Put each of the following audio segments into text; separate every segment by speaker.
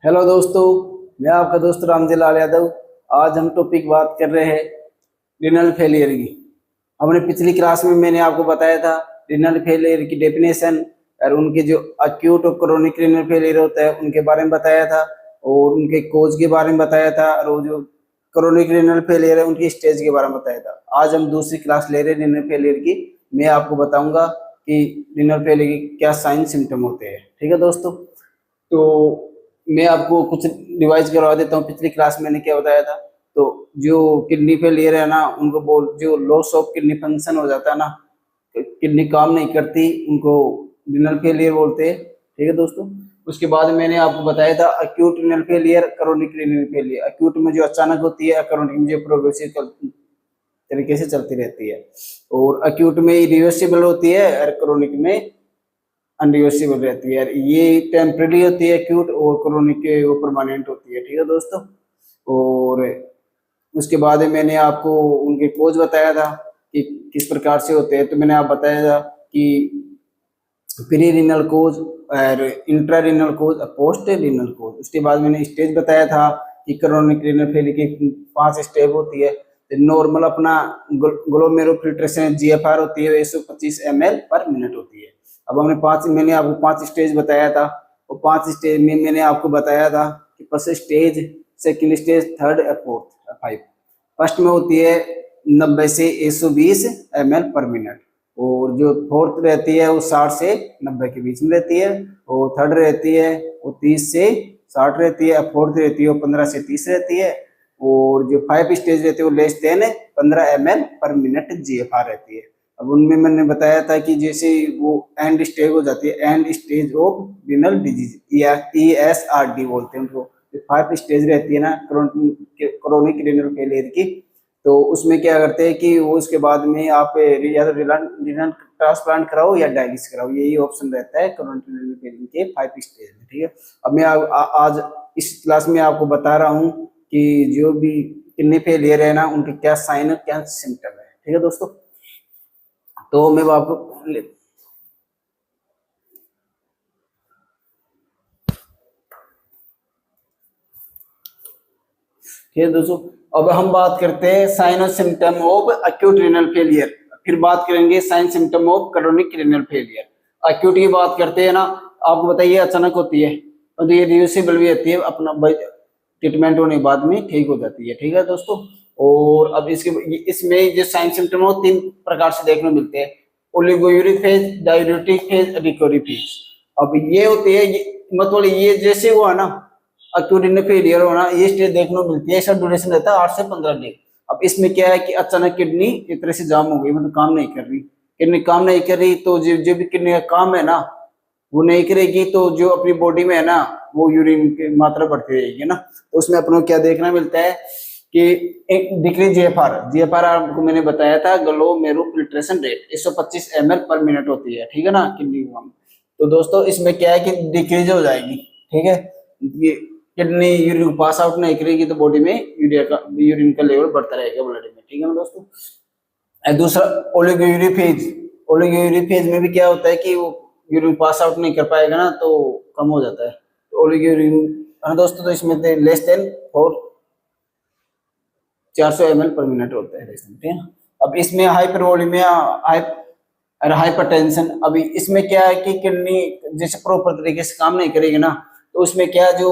Speaker 1: Hello दोस्तों। मैं आपका दोस्त रामजी लाल यादव। आज हम टॉपिक बात कर रहे हैं रिनल फेलियर की। हमने पिछली क्लास में मैंने आपको बताया था रिनल फेलियर की डेफिनेशन और उनके जो अक्यूट और क्रोनिक रिनल फेलियर होता है उनके बारे में बताया था और उनके कोज के बारे में बताया था और वो जो क्रोनिक रिनल फेलियर है उनकी स्टेज के बारे में बताया था। आज हम दूसरी क्लास ले रहे हैं रिनल फेलियर की। मैं आपको बताऊंगा कि रिनल फेलियर के क्या साइन सिम्टम होते हैं। ठीक है दोस्तों। तो मैं आपको कुछ रिवाइज करवा देता हूँ पिछली क्लास में मैंने क्या बताया था। तो जो किडनी फेलियर है ना उनको बोल जो लॉस ऑफ किडनी फंक्शन हो जाता है ना, किडनी काम नहीं करती, उनको रिनल फेलियर बोलते हैं। ठीक है दोस्तों। उसके बाद मैंने आपको बताया था acute renal failure, chronic renal failure. Acute में जो अचानक होती है, क्रोनिक में जो प्रोग्रेसिव तरीके से चलती रहती है। और अक्यूट में रिवर्सिबल होती है और क्रोनिक में अनरिवर्सिबल रहती है। ये टेम्परेरी होती है एक्यूट, और क्रोनिक के वो परमानेंट होती है। ठीक है दोस्तों। और उसके बाद मैंने आपको उनके कोज बताया था कि किस प्रकार से होते हैं। तो मैंने आप बताया था कि प्री रिनल कोज और इंट्रा रिनल कोज और पोस्ट रिनल कोज। उसके बाद मैंने स्टेज बताया था कि क्रोनिक रिनल फेलियर की 5 स्टेप होती है। नॉर्मल अपना ग्लोमेरुलर फिल्ट्रेशन जीएफआर होती है 125 ml पर मिनट होती है। अब मैंने आपको 5 स्टेज बताया था और 5 स्टेज में मैंने आपको बताया था कि first stage, second stage, third और फोर्थ, 5। फर्स्ट में होती है 90 से 120 ml पर मिनट। और जो फोर्थ रहती है वो 60 से 90 के बीच में रहती है। और थर्ड रहती है वो 30 से 60 रहती है। फोर्थ रहती है वो 15 से 30 रहती है। और जो 5 स्टेज रहती है वो लेस देन 15 ml पर मिनट जीएफआर रहती है। अब उनमें मैंने बताया था कि जैसे वो एंड स्टेज हो जाती है, and stage of renal disease या ESRD बोलते हैं उनको। 5 स्टेज रहती है ना क्रोनिक रिनल फेलियर की, तो उसमें क्या करते हैं कि वो उसके बाद में आप या तो रिनल ट्रांसप्लांट कराओ या डायलिसिस कराओ, यही ऑप्शन रहता है क्रोनिक रिनल फेलियर के 5 स्टेज में। ठीक है। अब मैं आज इस क्लास में आपको बता रहा हूँ कि जो भी किडनी फेलियर है ना उनके क्या साइन और क्या सिम्टम है। ठीक है दोस्तों। तो मैं आपको ठीक है दोस्तों। अब हम बात करते हैं साइन और symptom of acute renal failure, फिर बात करेंगे sign symptom of chronic renal failure. Acute की बात करते हैं ना, आपको बताइए अचानक होती है तो ये रिवर्सिबल भी होती है, अपना ट्रीटमेंट होने के बाद में ठीक हो जाती है। ठीक है दोस्तों। और अब इसमें जो साइन सिम्टम हो 3 प्रकार से देखने को मिलते हैं। Oliguric phase, diuretic phase, recovery phase. अब ये होती है मतलब ये जैसे हुआ ना अक्यूट रिनल फेलियर होना, ये स्टेज देखने को मिलती है। इसका ड्यूरेशन रहता है 8 से 15 डे। अब इसमें क्या है कि अचानक किडनी एक तरह से जाम हो गई, मतलब काम नहीं कर रही। किडनी काम नहीं कर रही तो जो भी किडनी का काम है ना वो नहीं करेगी, तो जो अपनी बॉडी में है ना वो यूरिन की मात्रा बढ़ती रहेगी ना। तो उसमें अपनों क्या देखना मिलता है कि एक डिक्रीज जीएफआर। जीएफआर आपको मैंने बताया था ग्लोमेरुलर फिल्ट्रेशन रेट 125 ml पर मिनट होती है। ठीक है ना किडनी का। तो दोस्तों इसमें क्या है कि डिक्रीज हो जाएगी। ठीक है। ये किडनी यूरिन पास आउट नहीं करेगी तो बॉडी में यूरिन का लेवल बढ़ता रहेगा ब्लड में। ठीक है ना दोस्तों। दूसरा ओलिगोयूरिक फेज। ओलिगोयूरिक फेज में भी क्या होता है कि वो यूरिन पास आउट नहीं कर पाएगा ना तो कम हो जाता है। तो ओलिगोयूरिन है दोस्तों, तो इसमें लेस देन और 400 ml पर मिनट होता है। ठीक है। अब इसमें हाइपरवोलेमिया हाइपरटेंशन। अभी इसमें क्या है कि किडनी जैसे प्रॉपर तरीके से काम नहीं करेगी ना, तो उसमें क्या जो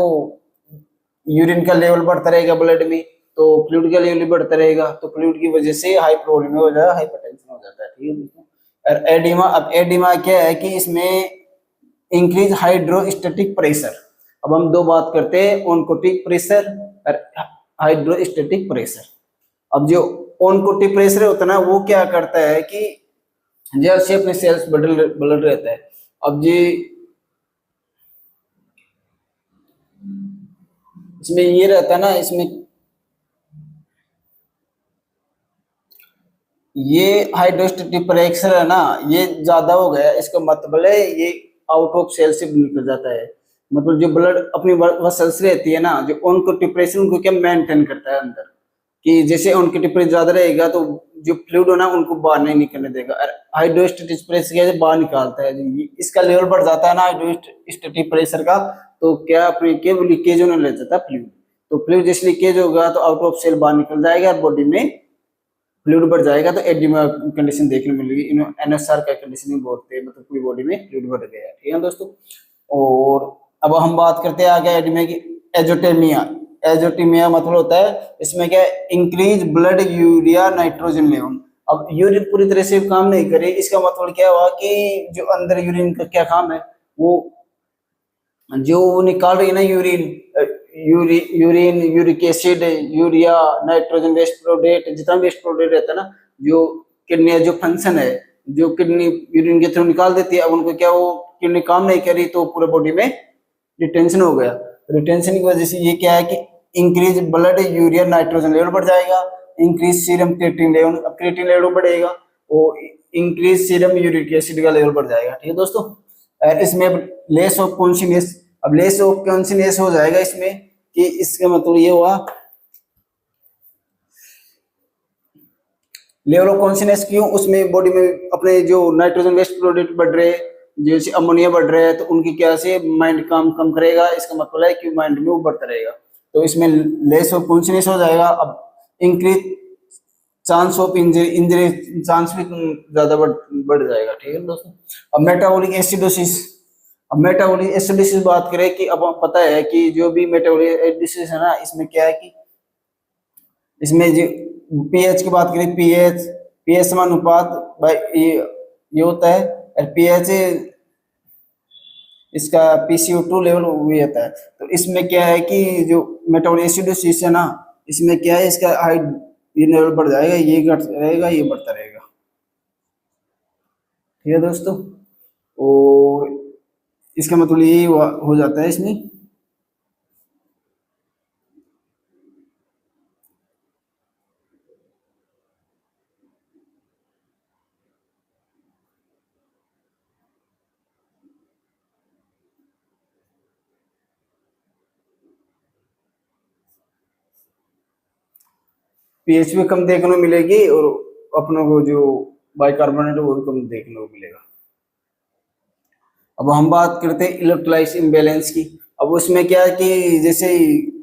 Speaker 1: यूरिन का लेवल बढ़ता रहेगा ब्लड में, तो फ्लूइड का लेवल बढ़ता रहेगा, तो फ्लूइड की वजह से हाइपरवोलेमिया हो जाता है, हाइपरटेंशन हो जाता है। ठीक है दोस्तों। और एडिमा, अब एडिमा क्या है कि इसमें इंक्रीज हाइड्रोस्टेटिक प्रेशर। अब हम दो बात करते हैं, ऑनकोटिक प्रेशर और हाइड्रोस्टेटिक प्रेशर। अब जो ऑनकोटिक प्रेशर होता है ना वो क्या करता है कि जैसे अपने सेल्स ब्लड रहता है। अब जी इसमें ये रहता है ना, इसमें ये हाइड्रोस्टेटिक प्रेशर है ना ये ज्यादा हो गया, इसका मतलब है ये आउट ऑफ सेल से निकल जाता है। मतलब जो ब्लड अपनी सेल्स रहती है ना, जो उनको टिप्रेशन को क्या मेंटेन करता है अंदर कि जैसे उनकी टेम्परेचर ज्यादा रहेगा तो जो फ्लूइड है ना उनको बाहर नहीं निकलने देगा। हाइड्रोस्टेटिक प्रेशर क्या है, बाहर निकालता है। इसका लेवल बढ़ जाता है ना हाइड्रोस्टेटिक प्रेशर का, तो क्या अपने केवल लीकेज होने लग जाता है फ्लूइड। तो फ्लूइड जैसे लीकेज होगा तो आउट ऑफ सेल बाहर निकल जाएगा और बॉडी में फ्लूइड बढ़ जाएगा, तो एडिमा कंडीशन देखने मिलेगी। एनएसआर का कंडीशन बोलते हैं, मतलब पूरी बॉडी में फ्लूइड बढ़ गया। ठीक है दोस्तों। और अब हम बात करते हैं आगे एडिमा की। एजोटेमिया। एजोटेमिया मतलब होता है इसमें क्या, increase blood urea nitrogen level. अब यूरिन पूरी तरह से काम नहीं करे, इसका मतलब क्या हुआ कि जो अंदर यूरिन का क्या काम है, वो जो निकाल रही है ना urine, urine, uric acid, urea, nitrogen, waste product, जितना वेस्ट प्रोडक्ट रहता है ना, जो किडनी जो फंक्शन है, जो किडनी यूरिन के थ्रू निकाल देती है, अब उनको क्या, वो किडनी काम नहीं करी तो पूरे बॉडी में रिटेंशन हो गया। रिटेंशन की वजह से ये क्या है कि increase blood urea nitrogen level बढ़ जाएगा, इंक्रीज सीरम क्रिएटिन लेवल, अब क्रिएटिन लेवल बढ़ेगा, वो इंक्रीज सीरम यूरिक एसिड का लेवल बढ़ जाएगा। ठीक है दोस्तों। इसमें लेस ऑफ कॉन्शियसनेस। अब लेस ऑफ कॉन्शियसनेस हो जाएगा इसमें, कि इसका मतलब ये हुआ, लेवल ऑफ कॉन्शियसनेस क्यों, उसमें बॉडी में अपने जो नाइट्रोजन वेस्ट प्रोडक्ट बढ़ रहे हैं, जैसे अमोनिया बढ़ रहे हैं, तो उनकी क्या से माइंड काम कम करेगा, इसका मतलब है कि माइंड में वो बढ़ता रहेगा, तो इसमें लेस ऑफ कॉन्शियसनेस हो जाएगा। अब increase chance of injury, injury chance भी ज्यादा बढ़ जाएगा। ठीक है दोस्तों। अब मेटाबॉलिक एसिडोसिस। अब मेटाबॉलिक एसिडोसिस बात करें कि अब पता है कि जो भी मेटाबॉलिक एसिडोसिस है ना, इसमें क्या है कि इसमें जो पीएच की बात करें, पीएच पीएच समानुपात बाय ये होता है, और पीएच इसका PCO2 लेवल भी होता है। तो इसमें क्या है कि जो मेटाबॉलिक एसिडोसिस है ना, इसमें क्या है, इसका हाई ये लेवल बढ़ जाएगा, ये घट रहेगा, ये बढ़ता रहेगा। ठीक है दोस्तों। और इसका मतलब ये हो जाता है इसमें। पीएच भी कम देखने को मिलेगी, और अपनों को जो बाइकार्बोनेट है वो भी कम देखने को मिलेगा। अब हम बात करते हैं इलेक्ट्रोलाइट इम्बैलेंस की। अब उसमें क्या है कि जैसे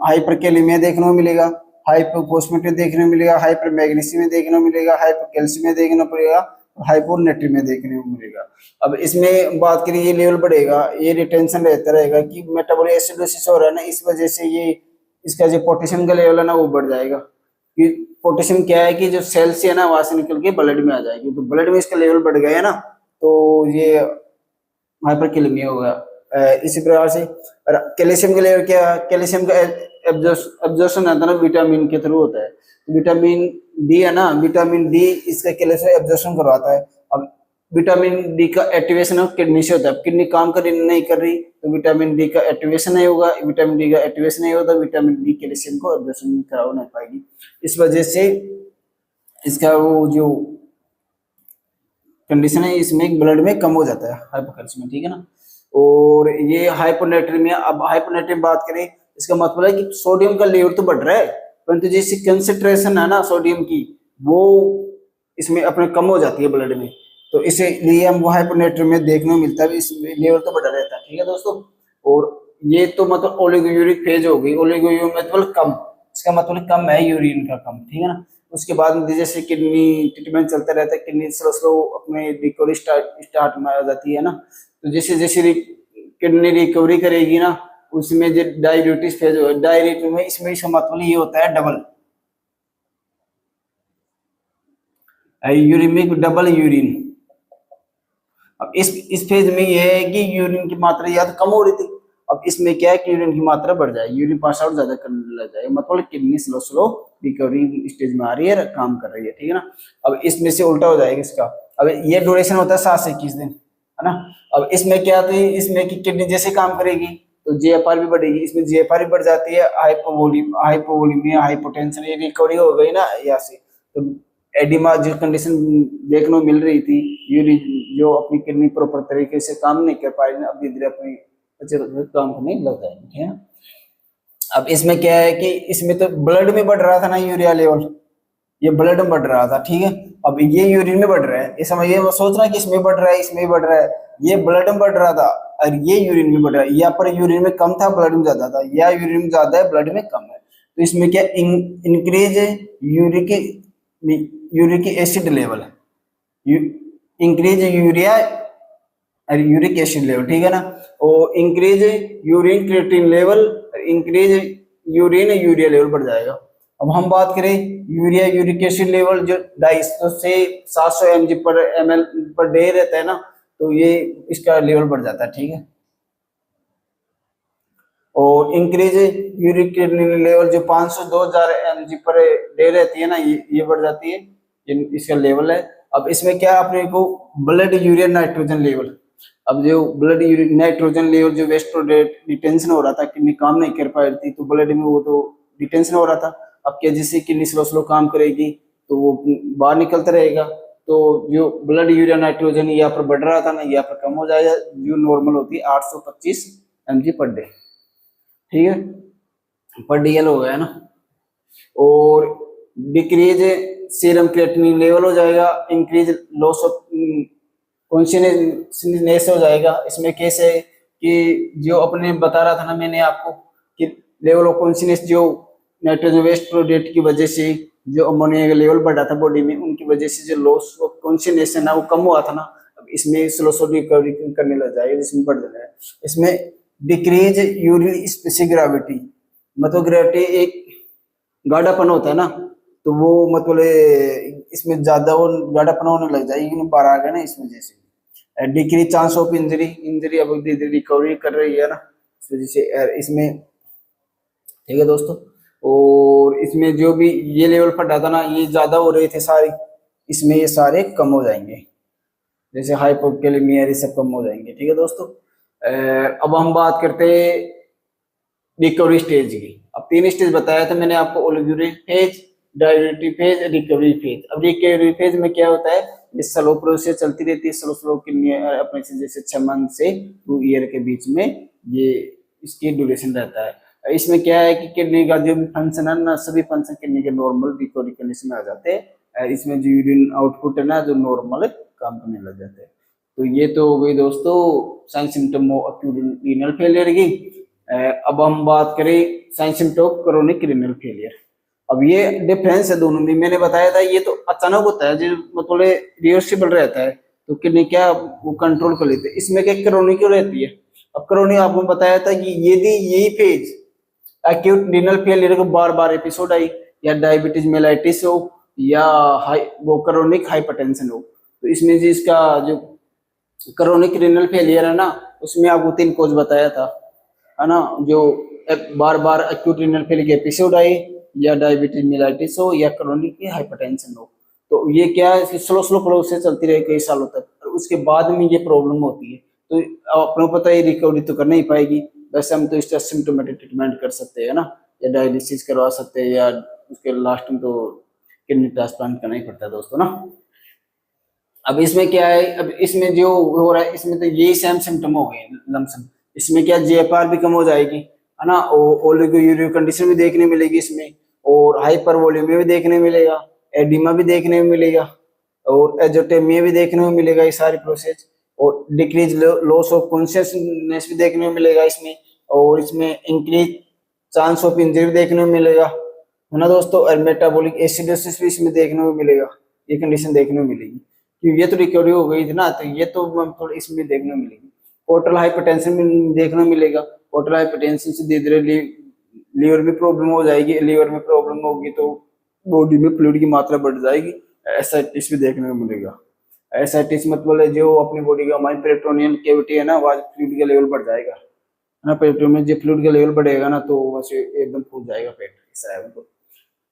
Speaker 1: हाइपरकैलेमिया देखने को मिलेगा, हाइपोफॉस्फेट देखने को मिलेगा, हाइपर मैग्नीशियम देखने को मिलेगा, हाइपर कैल्शियम देखने को मिलेगा, हाइपोनेट्रियम देखने को मिलेगा। अब इसमें बात करें, ये लेवल बढ़ेगा, ये रिटेंशन रहता रहेगा कि मेटाबॉलिक एसिडोसिस हो रहा है ना, इस वजह से ये इसका जो पोटेशियम का लेवल है ना वो बढ़ जाएगा। कि पोटेशियम क्या है कि जो सेल से है ना वहां से निकल के ब्लड में आ जाएगी, तो ब्लड में इसका लेवल बढ़ गया है ना, तो ये हाइपरकैलेमिया होगा। इसी प्रकार से कैल्शियम के लेवल क्या, कैल्शियम का एब्जॉर्प्शन आता है ना विटामिन के थ्रू होता है। विटामिन डी है ना, विटामिन डी इसका कैल्शियम एब्जॉर्प्शन करवाता है। अब विटामिन डी का एक्टिवेशन किडनी से होता है। किडनी काम कर नहीं कर रही तो विटामिन डी का एक्टिवेशन नहीं होगा, विटामिन डी का एक्टिवेशन नहीं होता, विटामिन डी कैल्शियम को एब्जॉर्प्शन करा नहीं पाएगी। इस वजह से इसका वो जो कंडीशन है इसमें ब्लड में कम हो जाता है हाइपोकैल्शियम। ठीक है ना। और ये हाइपोनेट्रीमिया। अब हाइपोनेट्रीमिया बात करें, इसका मतलब है कि सोडियम का लेवल तो बढ़ रहा है, परंतु जैसी कंसेंट्रेशन है ना सोडियम की, वो इसमें अपने कम हो जाती है ब्लड में, तो इसीलिए हमको हाइपोनेट्रीमिया देखने को मिलता है, इस लेवल तो बढ़ा रहता है। ठीक है दोस्तों। और ये तो मतलब ओलिगोयूरिक फेज हो गई, ओलिगोयूरिक मतलब कम, इसका मतलब कम है यूरिन का कम। ठीक है ना। उसके बाद में जैसे किडनी ट्रीटमेंट चलता रहता है, किडनी स्लो स्लो अपने रिकवरी स्टार्ट में आ जाती है ना, तो जैसे जैसे किडनी रिकवरी करेगी ना, उसमें जो डायबिटीज फेज हो, डायबिटीज में इसमें इसका मतलब ये होता है डबल यूरिमिक, डबल यूरिन। अब इस फेज में ये है कि यूरिन की मात्रा या तो कम हो रही थी, अब इसमें क्या है कि यूरिन की मात्रा बढ़ जाए, यूरिन पास आउट ज्यादा करने लग जाए, मतलब kidney slow slow recovery stage में आ रही है, काम कर रही है। ठीक है ना। अब इसमें से उल्टा हो जाएगा इसका। अब ये ड्यूरेशन होता है 7 से 21 दिन, है ना। अब इसमें क्या थी, इसमें की किडनी जैसे काम करेगी तो जीएफआर भी बढ़ेगी, इसमें जीएफआर भी बढ़ जाती है, हाइपोवोलीमिया, हाइपोटेंशन, ये रिकवरी हो गई ना यहाँ से। तो एडिमा जो कंडीशन देखने को मिल रही थी, यूरिन जो अपनी किडनी प्रॉपर तरीके से काम नहीं कर पाएगी, अब धीरे धीरे अपनी अच्छे काम करने लग जाएंगे। ठीक है। अब इसमें क्या है कि इसमें तो ब्लड में बढ़ रहा था ना यूरिया लेवल, ये ब्लड में बढ़ रहा था, ठीक है। अब ये यूरिन में बढ़ रहा है, इस समय ये सोच रहा है कि इसमें बढ़ रहा है, इसमें बढ़ रहा है, ये ब्लड में बढ़ रहा था और ये यूरिन में बढ़ रहा है। यहाँ पर यूरिन में कम था, ब्लड में ज्यादा था, या यूरिन में ज्यादा है, ब्लड में कम है। तो इसमें क्या increase uric uric acid level, increase urea और यूरिक एसिड लेवल, ठीक है ना। और increase urine creatine level, increase urine urea level बढ़ जाएगा। अब हम बात करें यूरिया यूरिक एसिड लेवल जो 250 से 700 mg पर ml पर डे रहता है ना, तो ये इसका लेवल बढ़ जाता है, ठीक है। और इंक्रीज यूरिक लेवल जो 500 2000 mg पर डे रहती है ना, ये बढ़ जाती है, ये इसका लेवल है। अब इसमें क्या अपने को ब्लड यूरिया नाइट्रोजन लेवल, अब जो ब्लड यूरिक नाइट्रोजन लेवल जो वेस्ट डिटेंशन हो रहा था, किडनी काम नहीं कर पा रही थी, तो ब्लड में वो तो डिटेंशन हो रहा था। अब क्या, जिससे किडनी स्लो स्लो काम करेगी तो वो बाहर निकलता रहेगा, तो जो ब्लड यूरिया नाइट्रोजन यहाँ पर बढ़ रहा था ना, यहाँ पर कम हो जाएगा, जो नॉर्मल होती है 825 mg पर डे, ठीक है, पर डीएल हो गया ना। और डिक्रीज सीरम क्रिएटिनिन लेवल हो जाएगा, इंक्रीज लॉस ऑफ कॉन्शियसनेस हो जाएगा। इसमें कैसे कि जो अपने बता रहा था ना मैंने आपको कि लेवल ऑफ कॉन्शियसनेस जो नाइट्रोजन वेस्ट प्रोडक्ट की वजह से जो अमोनिया का लेवल बढ़ा था बॉडी में, उनकी वजह से जो लॉस ऑफ कॉन्शियसनेस है ना वो कम हुआ था ना, अब इसमें स्लो स्लो रिकवरी करने लग जाएगा, जिसमें बढ़ जाएगा। इसमें डिक्रीज यूरिन स्पेसिफिक ग्रेविटी, मतलब ग्रेविटी एक गाढ़ापन होता है ना, तो वो मतलब इसमें ज्यादा वो गाढ़ापन होने लग जाएगी, बाहर आ गया ना इस वजह से। Decrease chance of injury, injury अब धीरे रिकवरी कर रही है ना इस वजह से इसमें, ठीक है दोस्तों। और इसमें जो भी ये लेवल फटा था ना, ये ज्यादा हो रहे थे सारे, इसमें ये सारे कम हो जाएंगे, जैसे हाइपोकैलेमिया ये सब कम हो जाएंगे, ठीक है दोस्तों। अब हम बात करते हैं रिकवरी स्टेज की। अब 3 स्टेज बताया था मैंने आपको, oliguric phase, diuretic phase, recovery phase. अब रिकवरी फेज में क्या होता है, ये स्लो प्रोसेस चलती रहती है, स्लो स्लो किडनी अपने से जैसे 6 मंथ से 2 ईयर के बीच में ये इसकी ड्यूरेशन रहता है। इसमें क्या है कि किडनी का जो भी फंक्शन है ना, सभी फंक्शन किडनी के नॉर्मल रिकवरी कंडीशन में आ जाते हैं। इसमें जो यूरिन आउटपुट है ना, जो नॉर्मल काम करने लग जाते हैं। तो ये तो हो गई दोस्तों sign symptom of acute renal failure की। अब हम बात करें sign symptom of chronic renal failure. अब ये डिफरेंस है दोनों में, मैंने बताया था ये तो अचानक होता है, जो मतलब रिवर्सिबल रहता है, तो किडनी क्या वो कंट्रोल कर लेते हैं। इसमें क्या क्रोनिक रहती है। अब क्रोनिक आपको बताया था कि यदि यही फेज एक्यूट रीनल फेलियर को बार बार एपिसोड आई, या डायबिटीज मेलाइटिस हो, या वो क्रोनिक हाइपरटेंशन हो, तो इसमें जी इसका जो क्रोनिक रीनल फेलियर है ना, उसमें आपको 3 कोज बताया था, है ना, जो बार बार एक्यूट रीनल फेलियर के एपिसोड आए, या डायबिटीज मेलाइटिस हो, या क्रोनिक हाइपरटेंशन हो। तो ये क्या है, स्लो स्लो प्रोसेस चलती रहे कई सालों तक, और उसके बाद में ये प्रॉब्लम होती है, तो अपने पता है रिकवरी तो कर नहीं पाएगी। वैसे हम तो इसका सिम्टोमेटिक ट्रीटमेंट कर सकते हैं ना, या डायलिसिस करवा सकते हैं, या उसके लास्ट में तो किडनी ट्रांसप्लांट करना ही पड़ता है दोस्तों ना। अब इसमें क्या है, अब इसमें जो हो रहा है, इसमें तो यही सेम सिम्टम हो गए लमसम। इसमें क्या जीएफआर भी कम हो जाएगी, है ना, ओलिगोयूरिया कंडीशन भी देखने मिलेगी इसमें, और हाइपर वॉल्यूमिया भी देखने मिलेगा, एडिमा भी देखने में मिलेगा, और एजोटेमिया भी देखने में मिलेगा, ये सारी प्रोसेस। और डिक्रीज लॉस ऑफ कॉन्शियसनेस भी देखने में मिलेगा इसमें, और इसमें इंक्रीज चांस ऑफ इंजरी देखने में मिलेगा, है ना दोस्तों। और मेटाबॉलिक एसिडोसिस भी इसमें देखने को मिलेगा, ये कंडीशन देखने को मिलेगी। क्योंकि ये तो रिकवरी हो गई थी ना, तो ये तो थोड़ा इसमें देखने को मिलेगी। पोर्टल हाइपरटेंशन भी देखने को मिलेगा, पोर्टल हाइपरटेंशन से धीरे धीरे लीवर में प्रॉब्लम हो जाएगी, लीवर में प्रॉब्लम होगी तो बॉडी में फ्लूइड की मात्रा बढ़ जाएगी, एसाइटिस भी देखने को मिलेगा। एसाइटिस मतलब जो अपनी बॉडी का हमारी पेरिटोनियल कैविटी है ना, वहाँ फ्लूइड का लेवल बढ़ जाएगा, है ना, पेट में जब फ्लूइड का लेवल बढ़ेगा ना, तो वैसे एकदम फूल जाएगा पेट, ऐसा है उनको।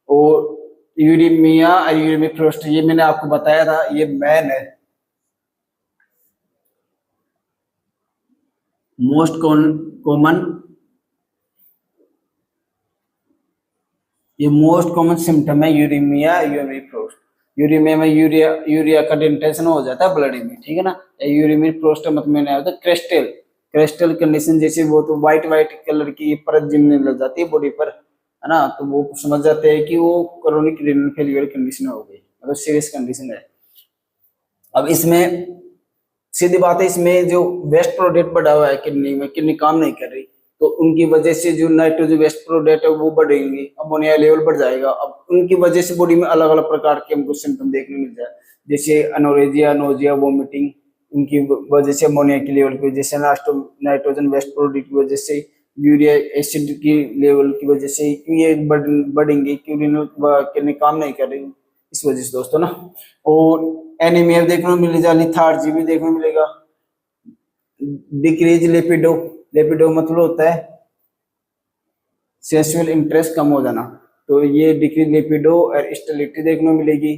Speaker 1: और यूरिमिया और यूरिमिक फ्लोस्ट, ये मैंने आपको बताया था, ये मैन है मोस्ट कॉमन, ये मोस्ट कॉमन सिम्टम है यूरिमिया यूरिमिक फ्लोस्ट। यूरिमिया में यूरिया का डिटेंशन हो जाता है ब्लड में, ठीक है ना। यूरिमिक फ्लोस्ट मतलब मैंने आया था क्रिस्टल, क्रिस्टल कंडीशन, जैसे वो तो व्हाइट व्हाइट कलर की परत जमने लग जाती है बॉडी पर, है ना, तो वो समझ जाते हैं कि वो क्रोनिक रीनल फेलियर कंडीशन हो गई, मतलब सीरियस कंडीशन है। अब इसमें सीधी बात है, इसमें जो वेस्ट प्रोडक्ट बढ़ा हुआ है किडनी में, किडनी काम नहीं कर रही, तो उनकी वजह से जो नाइट्रोजन वेस्ट प्रोडक्ट है वो बढ़ेंगे, अमोनिया लेवल बढ़ जाएगा। अब उनकी वजह से बॉडी में अलग अलग प्रकार के हमको सिम्टम देखने मिल जाए, जैसे अनोरेजिया, नोजिया, वोमिटिंग, उनकी वजह से अमोनिया की लेवल की वजह से, नाइट्रोजन वेस्ट प्रोडक्ट की वजह से, यूरिया एसिड की लेवल की वजह से, ये बढ़ेंगे क्योंकि किडनी काम नहीं कर रही इस वजह से दोस्तों ना। और एनीमिया देखने को मिलेगा, लिथार्जी भी देखने को मिलेगा, डिक्रीज लिपिडो, लिपिडो मतलब होता है सेक्सुअल इंटरेस्ट कम हो जाना, तो ये डिक्रीज लिपिडो और स्टेरिलिटी देखने को मिलेगी।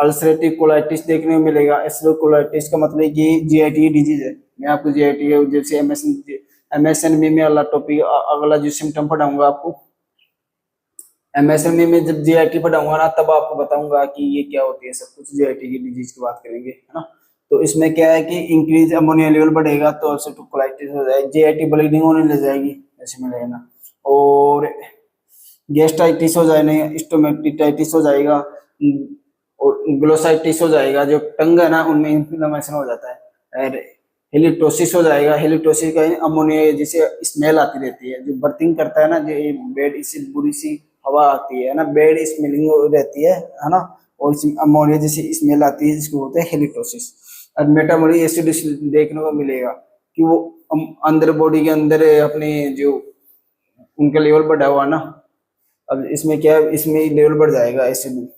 Speaker 1: अल्सरेटिव कोलाइटिस देखने को मिलेगा। एसिडो कोलाइटिस का मतलब ये जीआईटी डिजीज है। मैं आपको जीआईटी है जैसे एमएसएनबी में अगला टॉपिक, अगला जो सिम्टम पढ़ाऊंगा आपको एमएसएमई में, जब जीआईटी पढ़ाऊंगा ना तब आपको बताऊंगा कि ये क्या होती है, सब कुछ जीआईटी की डिजीज की बात करेंगे, है ना। तो इसमें क्या है कि इंक्रीज अमोनिया लेवल बढ़ेगा तो अल्सरेटिव कोलाइटिस हो जाएगी, जीआईटी ब्लीडिंग होने लग जाएगी ऐसे मिलेगा ना, और गैस्ट्राइटिस हो जाएगा, स्टोमेटिटाइटिस हो जाएगा, और ग्लोसाइटिस हो जाएगा, जो टंग है ना उनमें इन्फ्लेमेशन हो जाता है, और हेलिटोसिस हो जाएगा। हेलिटोसिस का अमोनिया जैसे स्मेल आती रहती है, जो बर्थिंग करता है ना, जो बेड इससे बुरी सी हवा आती है ना, बेड स्मेलिंग रहती है ना, और अमोनिया जैसी स्मेल आती है, जिसको बोलते हैं हेलिटोसिस। और मेटाबॉलिक एसिड देखने को मिलेगा कि वो अंदर बॉडी के अंदर अपने जो उनका लेवल बढ़ा हुआ ना, अब इसमें क्या है, इसमें लेवल बढ़ जाएगा एसिड,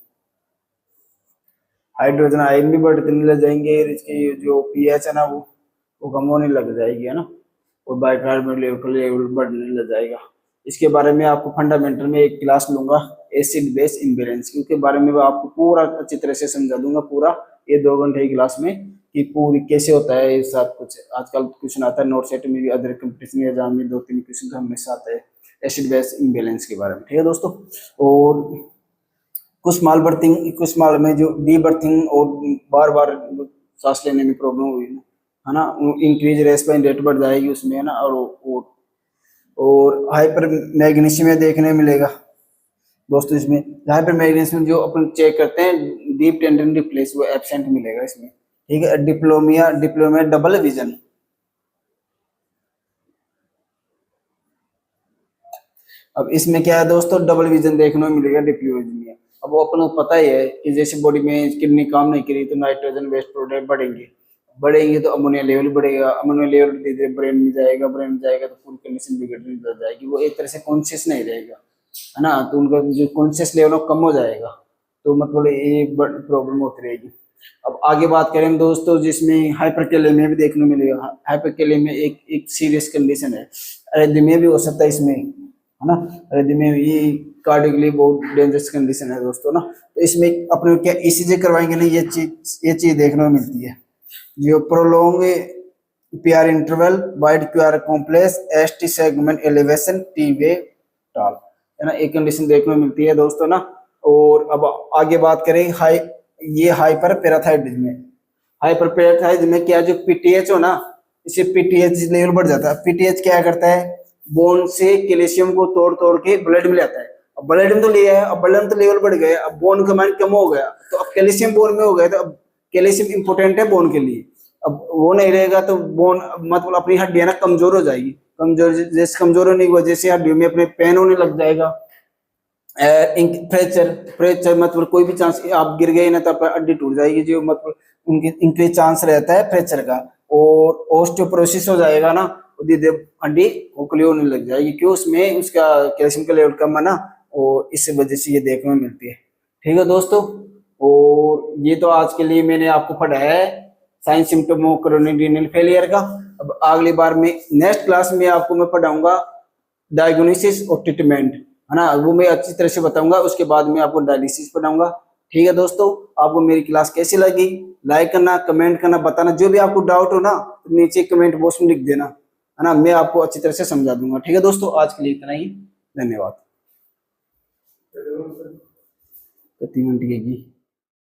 Speaker 1: हाइड्रोजन आयन भी बढ़ने लग जाएंगे, इसकी जो पीएच है ना वो कम होने लग जाएगी, है ना, और बाइकार्बोनेट लेवल बढ़ने लग जाएगा। इसके बारे में आपको फंडामेंटल में एक क्लास लूंगा, एसिड बेस इम्बैलेंस, क्योंकि बारे में आपको पूरा अच्छी तरह से समझा दूंगा, पूरा ये 2 घंटे की क्लास में, कि पूरी कैसे होता है ये सब कुछ। आजकल क्वेश्चन आता है नोट सेट में भी, अदर कंपटीशन एग्जाम में 2-3 क्वेश्चन हमेशा आता है एसिड बेस इम्बैलेंस के बारे में, ठीक है दोस्तों। और कुछ माल बर्थिंग, कुछ माल में जो डी बर्थिंग और बार बार सांस लेने में प्रॉब्लम हुई है ना, इंक्रीज रेस्पिरेशन रेट बढ़ जाएगी उसमें, है ना, और हाइपर मैग्नीशियम देखने मिलेगा दोस्तों। इसमें हाइपर मैग्नीशियम जो अपन चेक करते हैं डीप टेंडन रिप्लेस, वो एब्सेंट मिलेगा इसमें, ठीक है। डिप्लोमिया डबल विजन, अब इसमें क्या है दोस्तों, डबल विजन देखने को मिलेगा डिप्लोमिया में। अब वो अपन को पता ही है कि जैसे बॉडी में किडनी काम नहीं करी तो नाइट्रोजन वेस्ट प्रोडक्ट बढ़ेंगे तो अमोनिया लेवल बढ़ेगा, अमोनिया लेवल धीरे धीरे ब्रेन में जाएगा तो पूरी कंडीशन बिगड़ने लग जाएगी, वो एक तरह से कॉन्शियस नहीं रहेगा, है ना, तो उनका जो कॉन्शियस लेवल कम हो जाएगा, तो मतलब ये प्रॉब्लम होती रहेगी। अब आगे बात करें दोस्तों, जिसमें हाइपरकैलेमिया भी देखने को मिलेगा। हाइपरकैलेमिया एक सीरियस कंडीशन है, एरिथमिया भी हो सकता है इसमें, है ना, एरिथमिया ये कार्डियक के लिए बहुत डेंजरस कंडीशन है दोस्तों ना। तो इसमें अपने क्या ईसीजी करवाएंगे ना, ये चीज देखने को मिलती है, जो prolong PR interval, wide QRS complex, ST segment elevation, T wave tall, है ना, एक कंडीशन देखने को मिलती है दोस्तों ना। और अब आगे बात करें ये हाइपर पैराथाइडिज्म में, हाइपर पैराथाइडिज्म में क्या, जो पीटीएच हो ना, इससे पीटीएच लेवल बढ़ जाता है। पीटीएच क्या करता है, बोन से कैल्शियम को तोड़ तोड़ के ब्लड में लाता है। अब ब्लड में तो लिया है, अब ब्लड में तो लेवल बढ़ गया, अब बोन का मान कम हो गया, तो अब कैल्शियम बोन में हो गया, तो अब कैल्शियम इंपोर्टेंट है बोन के लिए, अब वो नहीं रहेगा तो बोन मतलब अपनी हड्डियां ना कमजोर हो जाएगी, जैसे कमजोर होने की वजह से हड्डियों में अपने पेन होने लग जाएगा। फ्रैक्चर मतलब कोई भी चांस आप गिर गए ना तो हड्डी टूट जाएगी, जो मतलब उनकी इंक्रीज चांस रहता है फ्रैक्चर का। और ऑस्टियोपोरोसिस हो जाएगा ना, हड्डी खोखली होने लग जाएगी, क्यों, उसमें उसका कैल्शियम का लेवल कम है ना, और इस वजह से ये देखने में मिलती है, ठीक है दोस्तों। और ये तो आज के लिए मैंने आपको पढ़ाया है sign symptom of chronic renal failure का। अब अगली बार में नेक्स्ट क्लास में आपको मैं पढ़ाऊंगा डायग्नोसिस और ट्रीटमेंट, है ना, वो मैं अच्छी तरह से बताऊंगा, उसके बाद में आपको डायलिसिस पढ़ाऊंगा, ठीक है दोस्तों। आपको मेरी क्लास कैसी लगी, लाइक करना, कमेंट करना, बताना, जो भी आपको डाउट हो ना तो नीचे कमेंट बॉक्स में लिख देना, है ना, मैं आपको अच्छी तरह से समझा दूंगा, ठीक है दोस्तों। आज के लिए इतना ही, धन्यवाद। 3 मिनट की